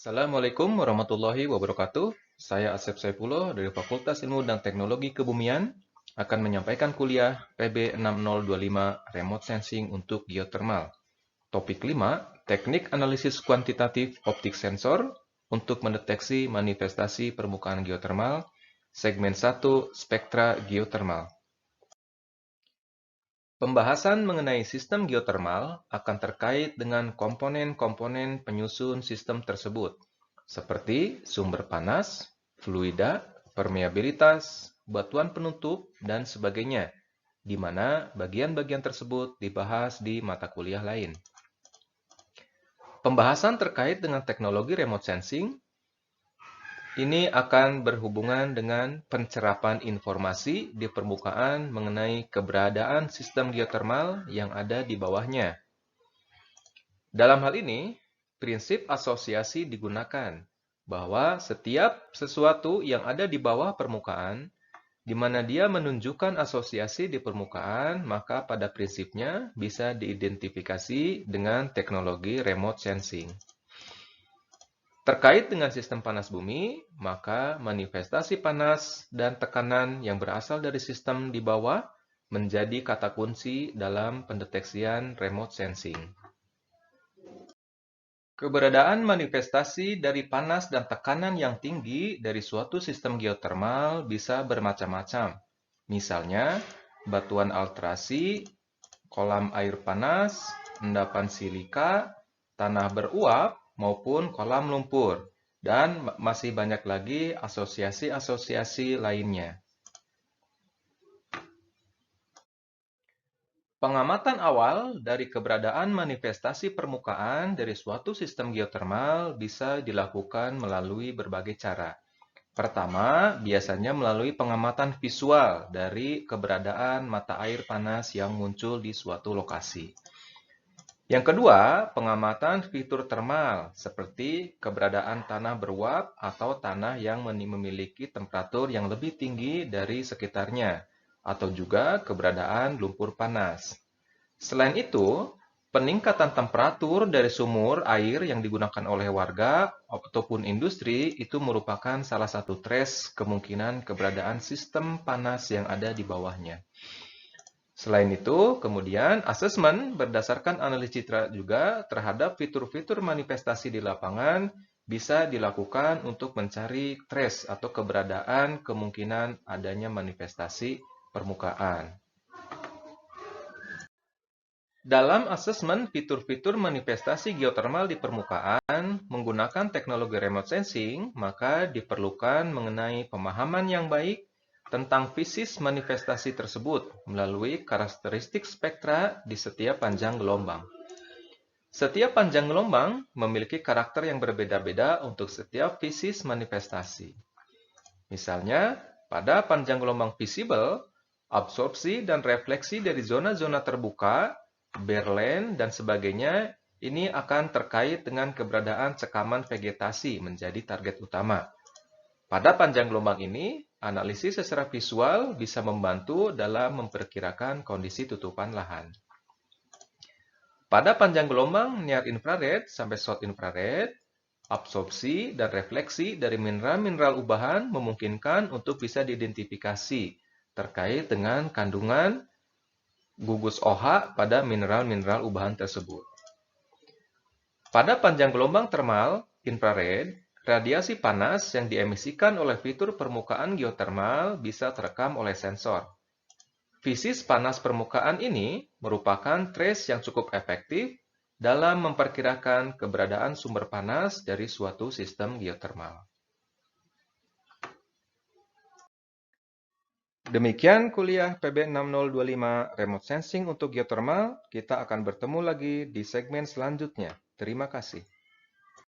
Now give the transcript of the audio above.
Assalamualaikum warahmatullahi wabarakatuh. Saya Asep Saifullah dari Fakultas Ilmu dan Teknologi Kebumian akan menyampaikan kuliah PB 6025 Remote Sensing untuk Geothermal. Topik 5, Teknik Analisis Kuantitatif Optik Sensor untuk mendeteksi manifestasi permukaan geothermal, segmen 1, Spektra Geothermal. Pembahasan mengenai sistem geothermal akan terkait dengan komponen-komponen penyusun sistem tersebut, seperti sumber panas, fluida, permeabilitas, batuan penutup, dan sebagainya, di mana bagian-bagian tersebut dibahas di mata kuliah lain. Pembahasan terkait dengan teknologi remote sensing ini akan berhubungan dengan pencerapan informasi di permukaan mengenai keberadaan sistem geothermal yang ada di bawahnya. Dalam hal ini, prinsip asosiasi digunakan, bahwa setiap sesuatu yang ada di bawah permukaan, di mana dia menunjukkan asosiasi di permukaan, maka pada prinsipnya bisa diidentifikasi dengan teknologi remote sensing. Terkait dengan sistem panas bumi, maka manifestasi panas dan tekanan yang berasal dari sistem di bawah menjadi kata kunci dalam pendeteksian remote sensing. Keberadaan manifestasi dari panas dan tekanan yang tinggi dari suatu sistem geothermal bisa bermacam-macam. Misalnya, batuan alterasi, kolam air panas, endapan silika, tanah beruap, maupun kolam lumpur, dan masih banyak lagi asosiasi-asosiasi lainnya. Pengamatan awal dari keberadaan manifestasi permukaan dari suatu sistem geothermal bisa dilakukan melalui berbagai cara. Pertama, biasanya melalui pengamatan visual dari keberadaan mata air panas yang muncul di suatu lokasi. Yang kedua, pengamatan fitur termal, seperti keberadaan tanah beruap atau tanah yang memiliki temperatur yang lebih tinggi dari sekitarnya, atau juga keberadaan lumpur panas. Selain itu, peningkatan temperatur dari sumur air yang digunakan oleh warga ataupun industri itu merupakan salah satu trace kemungkinan keberadaan sistem panas yang ada di bawahnya. Selain itu, kemudian asesmen berdasarkan analisis citra juga terhadap fitur-fitur manifestasi di lapangan bisa dilakukan untuk mencari trace atau keberadaan kemungkinan adanya manifestasi permukaan. Dalam asesmen fitur-fitur manifestasi geothermal di permukaan menggunakan teknologi remote sensing, maka diperlukan mengenai pemahaman yang baik tentang fisis manifestasi tersebut melalui karakteristik spektra di setiap panjang gelombang. Setiap panjang gelombang memiliki karakter yang berbeda-beda untuk setiap fisis manifestasi. Misalnya, pada panjang gelombang visible, absorpsi dan refleksi dari zona-zona terbuka, berland, dan sebagainya ini akan terkait dengan keberadaan cekaman vegetasi menjadi target utama. Pada panjang gelombang ini, analisis secara visual bisa membantu dalam memperkirakan kondisi tutupan lahan. Pada panjang gelombang near infrared sampai short infrared, absorpsi dan refleksi dari mineral-mineral ubahan memungkinkan untuk bisa diidentifikasi terkait dengan kandungan gugus OH pada mineral-mineral ubahan tersebut. Pada panjang gelombang thermal infrared, radiasi panas yang diemisikan oleh fitur permukaan geothermal bisa terekam oleh sensor. Fisis panas permukaan ini merupakan trace yang cukup efektif dalam memperkirakan keberadaan sumber panas dari suatu sistem geothermal. Demikian kuliah PB 6025 Remote Sensing untuk Geothermal. Kita akan bertemu lagi di segmen selanjutnya. Terima kasih.